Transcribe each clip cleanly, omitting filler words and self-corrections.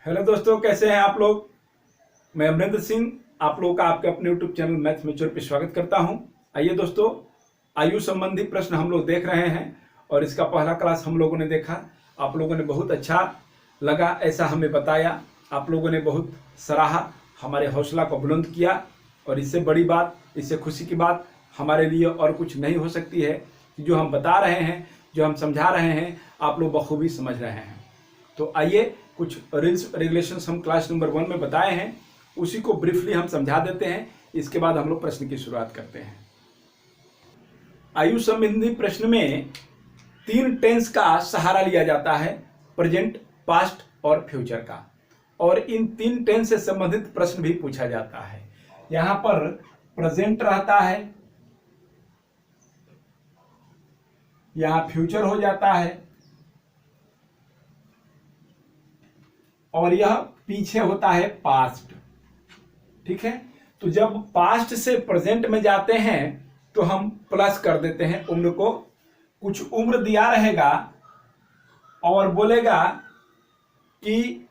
Hello दोस्तों, कैसे हैं आप लोग। मैं अमरिंदर सिंह आप लोगों का आपके अपने यूट्यूब चैनल मैथ्स मैच्योर पे स्वागत करता हूं। आइए दोस्तों, आयु संबंधी प्रश्न हम लोग देख रहे हैं और इसका पहला क्लास हम लोगों ने देखा। आप लोगों ने बहुत अच्छा लगा, ऐसा हमें बताया, आप लोगों ने बहुत सराहा, हमारे हौसला को बुलंद किया। और इससे बड़ी बात, इससे खुशी की बात हमारे लिए और कुछ नहीं हो सकती है कि जो हम बता रहे हैं, जो हम समझा रहे हैं, आप लोग बखूबी समझ रहे हैं। तो आइए, कुछ रूल्स रेगुलेशंस हम क्लास नंबर 1 में बताए हैं, उसी को ब्रीफली हम समझा देते हैं। इसके बाद हम लोग प्रश्न की शुरुआत करते हैं। आयु संबंधी प्रश्न में 3 टेंस का सहारा लिया जाता है, प्रेजेंट, पास्ट और फ्यूचर का। और इन 3 टेंस से संबंधित प्रश्न भी पूछा जाता है। यहां पर प्रेजेंट रहता है, यहां फ्यूचर हो जाता है और यह पीछे होता है पास्ट। ठीक है, तो जब पास्ट से प्रेजेंट में जाते हैं तो हम प्लस कर देते हैं उम्र को। कुछ उम्र दिया रहेगा और बोलेगा कि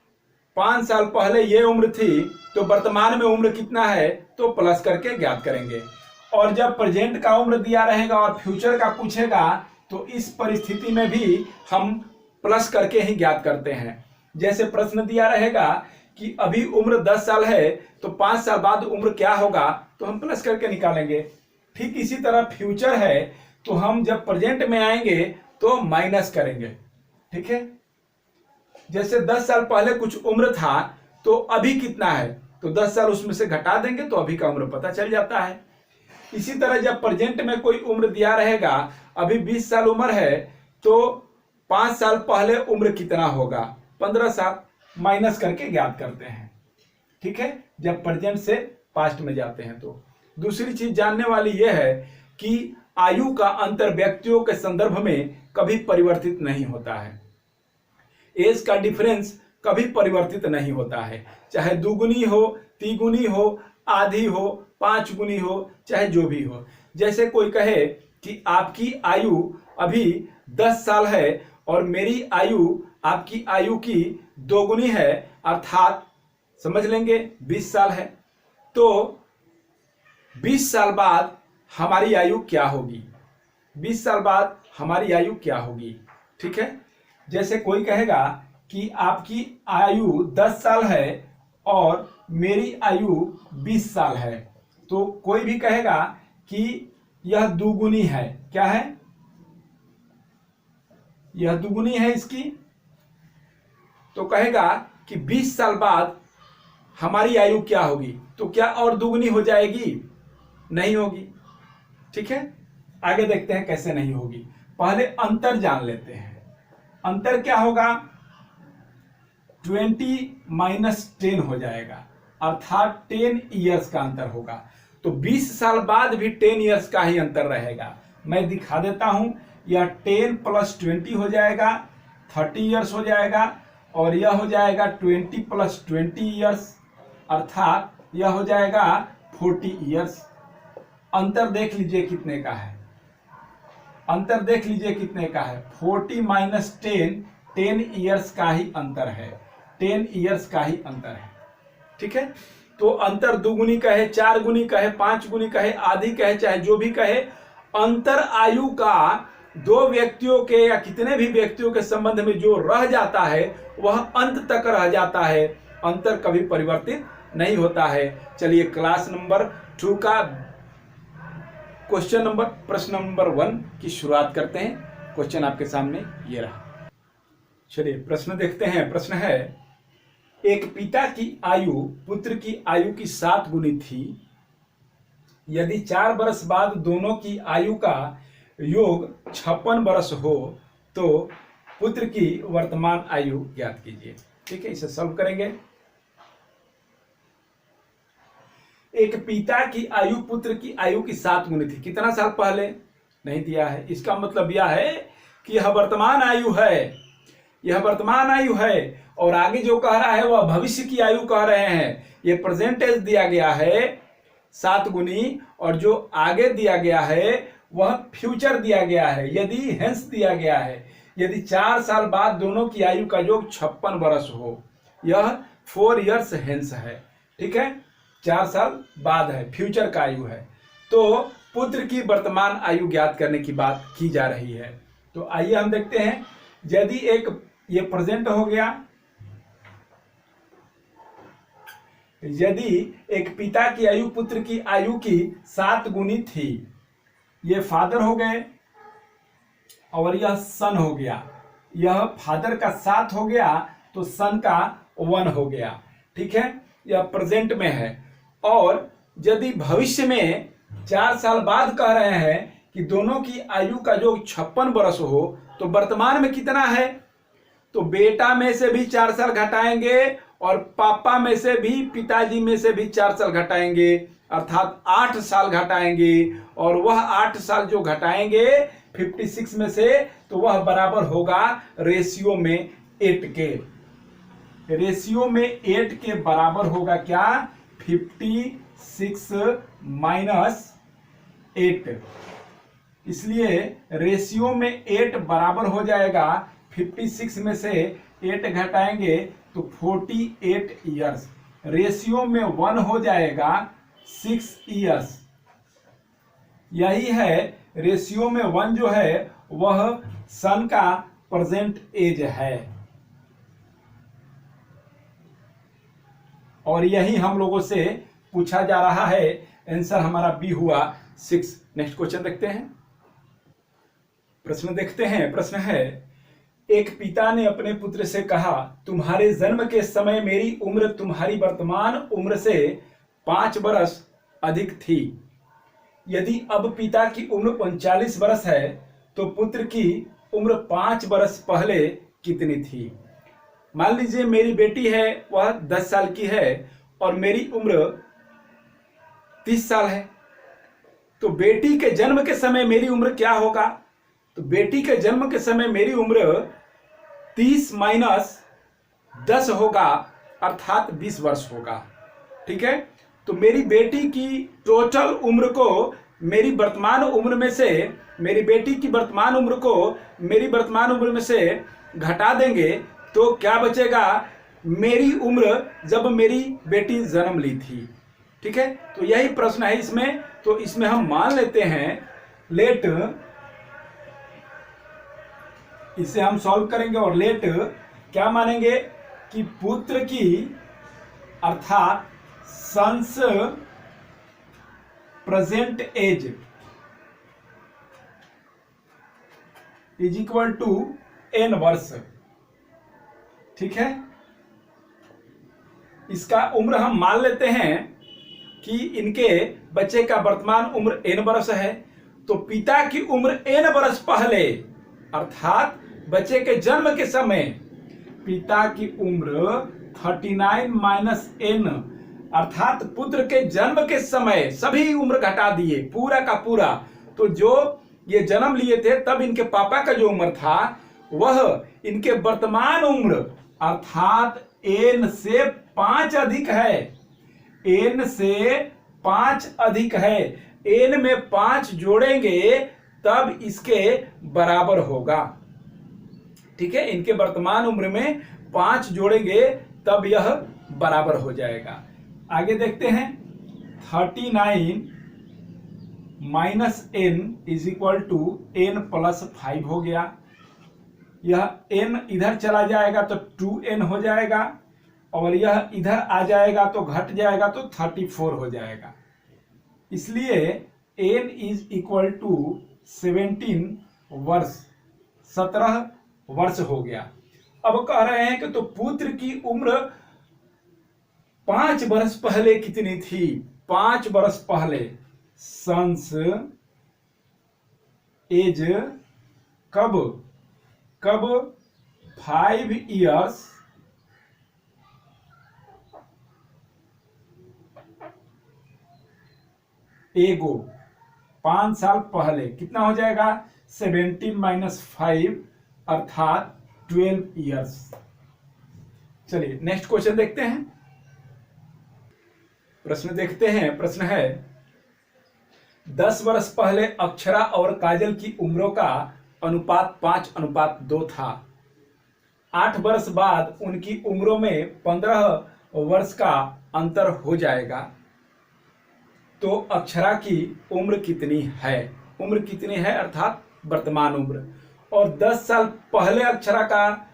5 साल पहले ये उम्र थी, तो वर्तमान में उम्र कितना है, तो प्लस करके ज्ञात करेंगे। और जब प्रेजेंट का उम्र दिया रहेगा और फ्यूचर का पूछेगा, तो इस परिस्थिति में भी हम प्लस करके ही ज्ञात करते हैं। जैसे प्रश्न दिया रहेगा कि अभी उम्र 10 साल है, तो 5 साल बाद उम्र क्या होगा, तो हम प्लस करके निकालेंगे। ठीक इसी तरह फ्यूचर है, तो हम जब प्रेजेंट में आएंगे तो माइनस करेंगे। ठीक है, जैसे 10 साल पहले कुछ उम्र था, तो अभी कितना है, तो 10 साल उसमें से घटा देंगे तो अभी का उम्र पता चल जाता है। इसी तरह जब प्रेजेंट में कोई उम्र दिया रहेगा, अभी 20 साल उम्र है, तो 5 साल पहले उम्र कितना होगा, 15 साल, माइनस करके ज्ञात करते हैं। ठीक है, जब प्रेजेंट से पास्ट में जाते हैं। तो दूसरी चीज जानने वाली यह है कि आयु का अंतर व्यक्तियों के संदर्भ में कभी परिवर्तित नहीं होता है। एज का डिफरेंस कभी परिवर्तित नहीं होता है, चाहे दुगुनी हो, तिगुनी हो, आधी हो, 5 गुनी हो, चाहे जो भी हो। जैसे कोई कहे कि आपकी आयु अभी 10 साल है और मेरी आयु आपकी आयु की 2 गुनी है, अर्थात समझ लेंगे 20 साल है, तो 20 साल बाद हमारी आयु क्या होगी, 20 साल बाद हमारी आयु क्या होगी। ठीक है, जैसे कोई कहेगा कि आपकी आयु 10 साल है और मेरी आयु 20 साल है, तो कोई भी कहेगा कि यह दुगुनी है, क्या है, यह दुगुनी है इसकी, तो कहेगा कि 20 साल बाद हमारी आयु क्या होगी, तो क्या और दुगुनी हो जाएगी, नहीं होगी। ठीक है, आगे देखते हैं कैसे नहीं होगी। पहले अंतर जान लेते हैं। अंतर क्या होगा, 20 माइनस 10 हो जाएगा, अर्थात 10 ईयर्स का अंतर होगा। तो 20 साल बाद भी 10 ईयर्स का ही अंतर रहेगा। मैं दिखा देता हूं, यह 10 + 20 हो जाएगा, 30 ईयर्स हो जाएगा, और यह हो जाएगा 20 + 20 ईयर्स, अर्थात यह हो जाएगा 40 ईयर्स। अंतर देख लीजिए कितने का है, अंतर देख लीजिए कितने का है, 40 माइनस 10 ईयर्स का ही अंतर है, 10 ईयर्स का ही अंतर है। ठीक है, तो अंतर दुगुनी कहे, 4 गुनी कहे, 5 गुनी कहे, आधी कहे, चाहे जो भी कहे, अंतर आयु का 2 व्यक्तियों के या कितने भी व्यक्तियों के संबंध में जो रह जाता है वह अंत तक रह जाता है, अंतर कभी परिवर्तित नहीं होता है। चलिए क्लास नंबर 2 का प्रश्न नंबर 1 की शुरुआत करते हैं। क्वेश्चन आपके सामने ये रहा। चलिए प्रश्न देखते हैं। प्रश्न है, एक पिता की आयु पुत्र की आयु की 7 गुनी थी। यदि 4 वर्ष बाद दोनों की आयु का योग 56 वर्ष हो, तो पुत्र की वर्तमान आयु ज्ञात कीजिए। ठीक है, इसे सॉल्व करेंगे। एक पिता की आयु पुत्र की आयु की 7 गुनी थी, कितना साल पहले नहीं दिया है, इसका मतलब यह है कि यह वर्तमान आयु है, यह वर्तमान आयु है, और आगे जो कह रहा है वह भविष्य की आयु कह रहे हैं। यह प्रेजेंटेज दिया गया है 7 गुनी, और जो आगे दिया गया है वह फ्यूचर दिया गया है, यदि हेंस दिया गया है। यदि 4 साल बाद दोनों की आयु का योग 56 वर्ष हो, यह 4 years hence है, ठीक है, 4 साल बाद है, फ्यूचर का आयु है। तो पुत्र की वर्तमान आयु ज्ञात करने की बात की जा रही है। तो आइए हम देखते हैं, यदि एक ये प्रेजेंट हो गया, यदि एक पिता की आयु पुत्र की आयु की 7 गुनी थी, ये फादर हो गए और यह सन हो गया, यह फादर का 7 हो गया तो सन का 1 हो गया, ठीक है, यह प्रेजेंट में है। और यदि भविष्य में 4 साल बाद कह रहे हैं कि दोनों की आयु का जो 56 वर्ष हो, तो वर्तमान में कितना है, तो बेटा में से भी 4 साल घटाएंगे और पापा में से भी, पिताजी में से भी 4 साल घटाएंगे, अर्थात 8 साल घटाएंगे। और वह 8 साल जो घटाएंगे 56 में से, तो वह बराबर होगा रेशियो में 8 के, रेशियो में 8 के बराबर होगा क्या, 56 माइनस 8। इसलिए रेशियो में 8 बराबर हो जाएगा, 56 में से 8 घटाएंगे तो 48 ईयर्स, रेशियो में 1 हो जाएगा 6 ईयर्स। यही है रेशियो में 1 जो है वह सन का प्रेजेंट एज है, और यही हम लोगों से पूछा जा रहा है। आंसर हमारा बी हुआ 6। नेक्स्ट क्वेश्चन देखते हैं, प्रश्न देखते हैं। प्रश्न है, एक पिता ने अपने पुत्र से कहा, तुम्हारे जन्म के समय मेरी उम्र तुम्हारी वर्तमान उम्र से 5 वर्ष अधिक थी। यदि अब पिता की उम्र 39 वर्ष है तो पुत्र की उम्र 5 वर्ष पहले कितनी थी। मान लीजिए मेरी बेटी है वह 10 साल की है और मेरी उम्र 30 साल है, तो बेटी के जन्म के समय मेरी उम्र क्या होगा, तो बेटी के जन्म के समय मेरी उम्र 30 माइनस 10 होगा, अर्थात 20 वर्ष होगा, ठीक है। तो मेरी बेटी की टोटल उम्र को मेरी वर्तमान उम्र में से, मेरी बेटी की वर्तमान उम्र को मेरी वर्तमान उम्र में से घटा देंगे तो क्या बचेगा, मेरी उम्र जब मेरी बेटी जन्म ली थी, ठीक है। तो यही प्रश्न है इसमें। तो इसमें हम मान लेते हैं, लेट, इसे हम सॉल्व करेंगे और लेट क्या मानेंगे कि पुत्र की अर्थात sons present age is equal to n वर्ष, ठीक है। इसका उम्र हम मान लेते हैं कि इनके बच्चे का वर्तमान उम्र n वर्ष है, तो पिता की उम्र n वर्ष पहले, अर्थात बच्चे के जन्म के समय पिता की उम्र 39 माइनस n, अर्थात पुत्र के जन्म के समय सभी उम्र घटा दिए पूरा का पूरा। तो जो ये जन्म लिए थे तब इनके पापा का जो उम्र था वह इनके वर्तमान उम्र अर्थात n से 5 अधिक है, n से 5 अधिक है, n में 5 जोड़ेंगे तब इसके बराबर होगा, ठीक है। इनके वर्तमान उम्र में 5 जोड़ेंगे तब यह बराबर हो जाएगा। आगे देखते हैं, 39 minus n is equal to n plus 5 हो गया। यह n इधर चला जाएगा तो 2n हो जाएगा और यह इधर आ जाएगा तो घट जाएगा तो 34 हो जाएगा। इसलिए n इज इक्वल टू 17 वर्ष, 17 वर्ष हो गया। अब कह रहे हैं कि तो पुत्र की उम्र 5 वर्ष पहले कितनी थी, 5 वर्ष पहले सन्स एज कब 5 इयर्स एगो, 5 साल पहले कितना हो जाएगा, 17 माइनस 5 अर्थात 12 इयर्स। चलिए नेक्स्ट क्वेश्चन देखते हैं। प्रश्न देखते हैं, प्रश्न है 10 वर्ष पहले अक्षरा और काजल की उम्रों का अनुपात 5:2 था। 8 वर्ष बाद उनकी उम्रों में 15 वर्ष का अंतर हो जाएगा, तो अक्षरा की उम्र कितनी है? उम्र कितनी है अर्थात वर्तमान उम्र। और 10 साल पहले अक्षरा का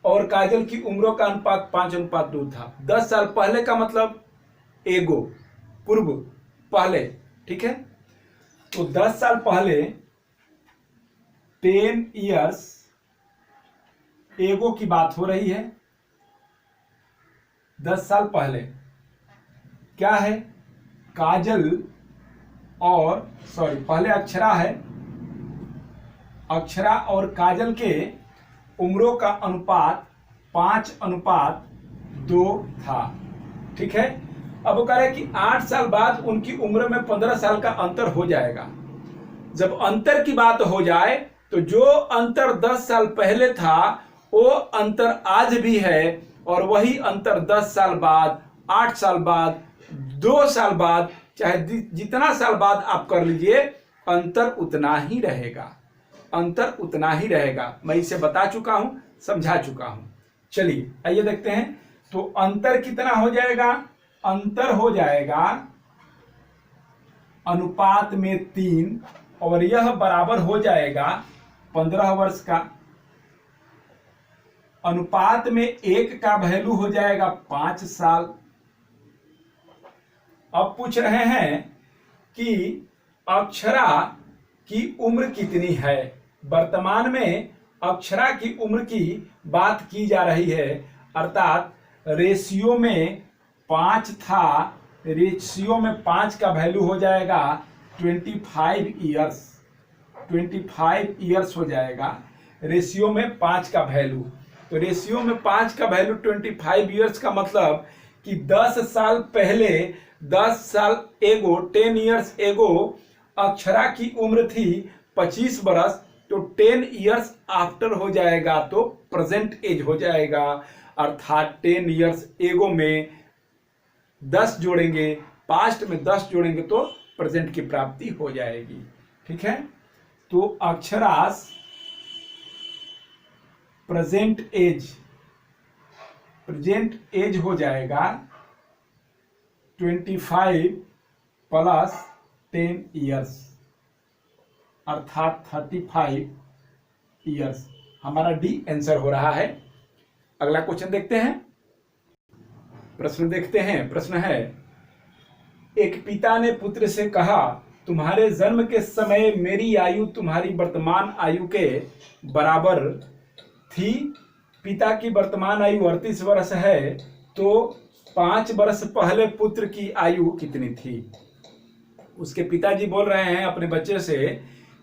और काजल की उम्रों का अनुपात 5:2 था। 10 साल पहले का मतलब एगो, पूर्व, पहले, ठीक है। तो 10 साल पहले 10 इयर्स एगो की बात हो रही है। 10 साल पहले क्या है? काजल और पहले अक्षरा है। अक्षरा और काजल के उम्रों का अनुपात 5:2 था, ठीक है। अब वो कह रहे कि 8 साल बाद उनकी उम्र में 15 साल का अंतर हो जाएगा। जब अंतर की बात हो जाए तो जो अंतर 10 साल पहले था वो अंतर आज भी है, और वही अंतर 10 साल बाद, 8 साल बाद, 2 साल बाद, चाहे जितना साल बाद आप कर लीजिए, अंतर उतना ही रहेगा। अंतर उतना ही रहेगा। मैं इसे बता चुका हूं, समझा चुका हूं। चलिए आइए देखते हैं। तो अंतर कितना हो जाएगा? अंतर हो जाएगा अनुपात में 3, और यह बराबर हो जाएगा 15 वर्ष का। अनुपात में 1 का वैल्यू हो जाएगा 5 साल। अब पूछ रहे हैं कि अक्षरा की उम्र कितनी है। वर्तमान में अक्षरा की उम्र की बात की जा रही है, अर्थात रेशियो में 5 था। रेशियो में 5 का वैल्यू हो जाएगा 25 ईयर्स। 25 ईयर्स हो जाएगा रेशियो में 5 का वैल्यू। तो रेशियो में 5 का वैल्यू 25 ईयर्स का मतलब कि 10 साल पहले, 10 साल एगो, 10 ईयर्स एगो अक्षरा की उम्र थी 25 बरस। तो 10 ईयर्स आफ्टर हो जाएगा तो प्रेजेंट एज हो जाएगा, अर्थात 10 ईयर्स एगो में 10 जोड़ेंगे, पास्ट में 10 जोड़ेंगे तो प्रेजेंट की प्राप्ति हो जाएगी, ठीक है। तो अक्षरास प्रेजेंट एज हो जाएगा 25 प्लस 10 ईयर्स, अर्थात 35 ईयर्स। हमारा डी आंसर हो रहा है। अगला क्वेश्चन देखते हैं। प्रश्न देखते हैं। प्रश्न है, एक पिता ने पुत्र से कहा, तुम्हारे जन्म के समय मेरी आयु तुम्हारी वर्तमान आयु के बराबर थी। पिता की वर्तमान आयु 38 वर्ष है, तो 5 वर्ष पहले पुत्र की आयु कितनी थी? उसके पिताजी बोल रहे हैं अपने बच्चे से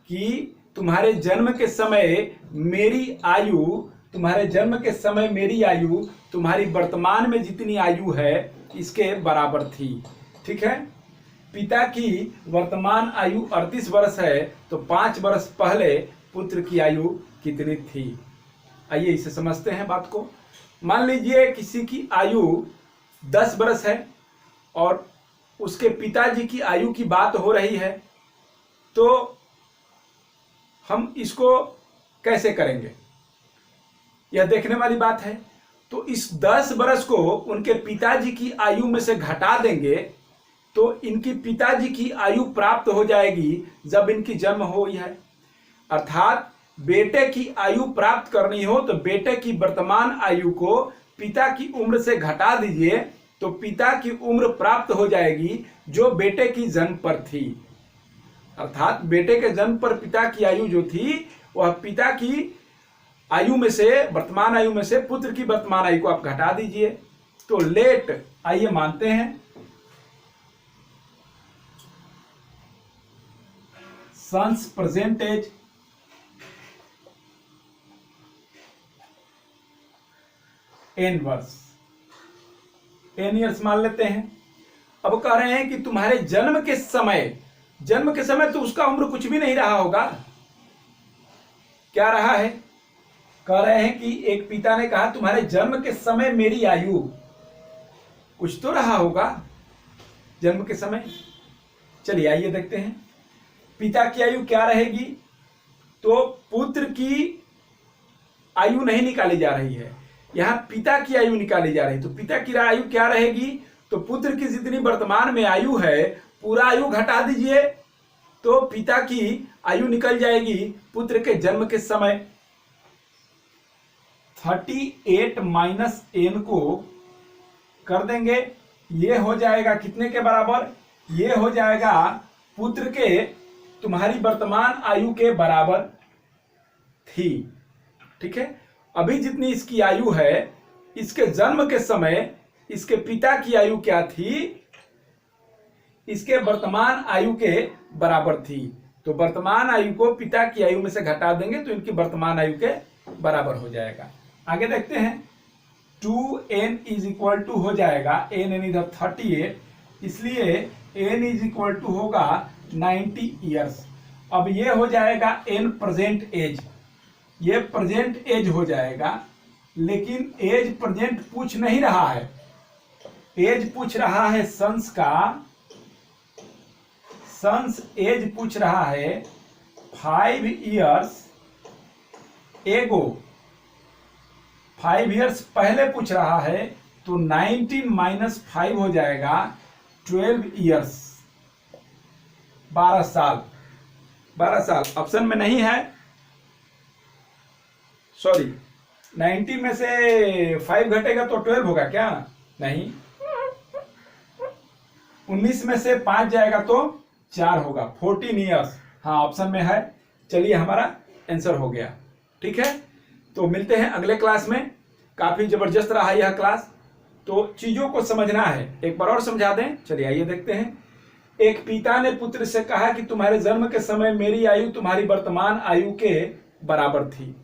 कि तुम्हारे जन्म के समय मेरी आयु, तुम्हारे जन्म के समय मेरी आयु तुम्हारी वर्तमान में जितनी आयु है इसके बराबर थी, ठीक है। पिता की वर्तमान आयु 38 वर्ष है, तो 5 वर्ष पहले पुत्र की आयु कितनी थी? आइए इसे समझते हैं बात को। मान लीजिए किसी की आयु 10 वर्ष है और उसके पिताजी की आयु की बात हो रही है, तो हम इसको कैसे करेंगे, यह देखने वाली बात है। तो इस 10 वर्ष को उनके पिताजी की आयु में से घटा देंगे तो इनकी पिताजी की आयु प्राप्त हो जाएगी जब इनकी जन्म हुई है। अर्थात बेटे की आयु प्राप्त करनी हो तो बेटे की वर्तमान आयु को पिता की उम्र से घटा दीजिए, तो पिता की उम्र प्राप्त हो जाएगी जो बेटे की जन्म पर थी। अर्थात बेटे के जन्म पर पिता की आयु जो थी वह पिता की आयु में से, वर्तमान आयु में से पुत्र की वर्तमान आयु को आप घटा दीजिए। तो लेट, आइए मानते हैं, सन्स प्रेजेंट एज n वर्ष, n ईयर्स मान लेते हैं। अब कह रहे हैं कि तुम्हारे जन्म के समय तो उसका उम्र कुछ भी नहीं रहा होगा। क्या रहा है? कह रहे हैं कि एक पिता ने कहा तुम्हारे जन्म के समय मेरी आयु, कुछ तो रहा होगा जन्म के समय। चलिए आइए देखते हैं पिता की आयु क्या रहेगी। तो पुत्र की आयु नहीं निकाली जा रही है, यहाँ पिता की आयु निकाली जा रही, तो पिता की आयु क्या रहेगी, तो पुत्र की जितनी वर्तमान में आयु है पूरा आयु घटा दीजिए, तो पिता की आयु निकल जाएगी पुत्र के जन्म के समय। 38 माइनस n को कर देंगे, ये हो जाएगा कितने के बराबर, ये हो जाएगा पुत्र के तुम्हारी वर्तमान आयु के बराबर थी। ठीक है, अभी जितनी इसकी आयु है इसके जन्म के समय इसके पिता की आयु क्या थी, इसके वर्तमान आयु के बराबर थी। तो वर्तमान आयु को पिता की आयु में से घटा देंगे तो इनकी वर्तमान आयु के बराबर हो जाएगा। आगे देखते हैं, 2n इज इक्वल टू हो जाएगा, n इधर 38, इसलिए n इज इक्वल टू होगा 90 ईयर्स। अब ये हो जाएगा n प्रेजेंट एज, ये प्रेजेंट एज हो जाएगा, लेकिन एज प्रेजेंट पूछ नहीं रहा है, एज पूछ रहा है सन्स का, सन्स एज पूछ रहा है 5 इयर्स एगो, 5 इयर्स पहले पूछ रहा है, तो 19 माइनस 5 हो जाएगा 12 इयर्स, 12 साल। 12 साल ऑप्शन में नहीं है, सॉरी 19 में से 5 घटेगा तो 12 होगा क्या, नहीं, 19 में से 5 जाएगा तो 4 होगा, 14 इयर्स, हाँ ऑप्शन में है। चलिए हमारा आंसर हो गया। ठीक है, तो मिलते हैं अगले क्लास में। काफी जबरदस्त रहा यह क्लास, तो चीजों को समझना है, एक बार और समझा दें। चलिए आइए देखते हैं। एक पिता ने पुत्र से कहा कि तुम्हारे जन्म के समय मेरी आयु तुम्हारी वर्तमान आयु के बराबर थी।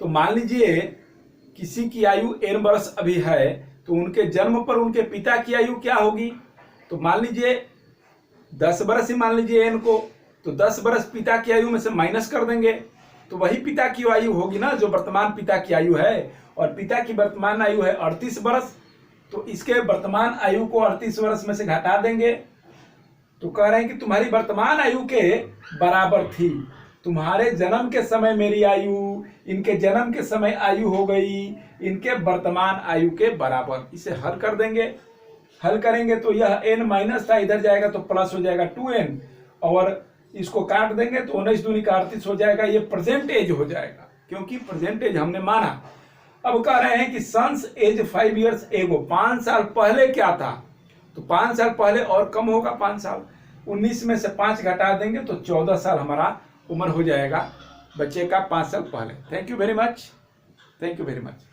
तो मान लीजिए किसी की आयु n वर्ष अभी है, तो उनके जन्म पर उनके पिता की आयु क्या होगी, तो मान लीजिए 10 वर्ष ही मान लीजिए n को, तो 10 वर्ष पिता की आयु में से माइनस कर देंगे, तो वही पिता की आयु होगी ना जो वर्तमान पिता की आयु है, और पिता की वर्तमान आयु है 38 वर्ष, तो इसके वर्तमान आयु को 38 वर्ष में से घटा देंगे, तो कह रहे हैं कि तुम्हारी वर्तमान आयु के बराबर थी। तुम्हारे जन्म के समय मेरी आयु, इनके जन्म के समय आयु हो गई इनके वर्तमान आयु के बराबर। इसे हल कर देंगे, हल करेंगे तो यह n माइनस था, इधर जाएगा तो प्लस हो जाएगा 2n, और इसको काट देंगे तो 19 दूनी का 38 हो जाएगा, ये प्रेजेंट एज हो जाएगा, क्योंकि प्रेजेंट एज हमने माना। अब कह रहे हैं कि सन्स एज 5 इयर्स एगो, 5 साल पहले क्या था, तो 5 साल पहले और कम होगा 5 साल, 19 में से 5 घटा देंगे तो 14 साल हमारा उम्र हो जाएगा बच्चे का 5 साल पहले। Thank you very much, thank you very much.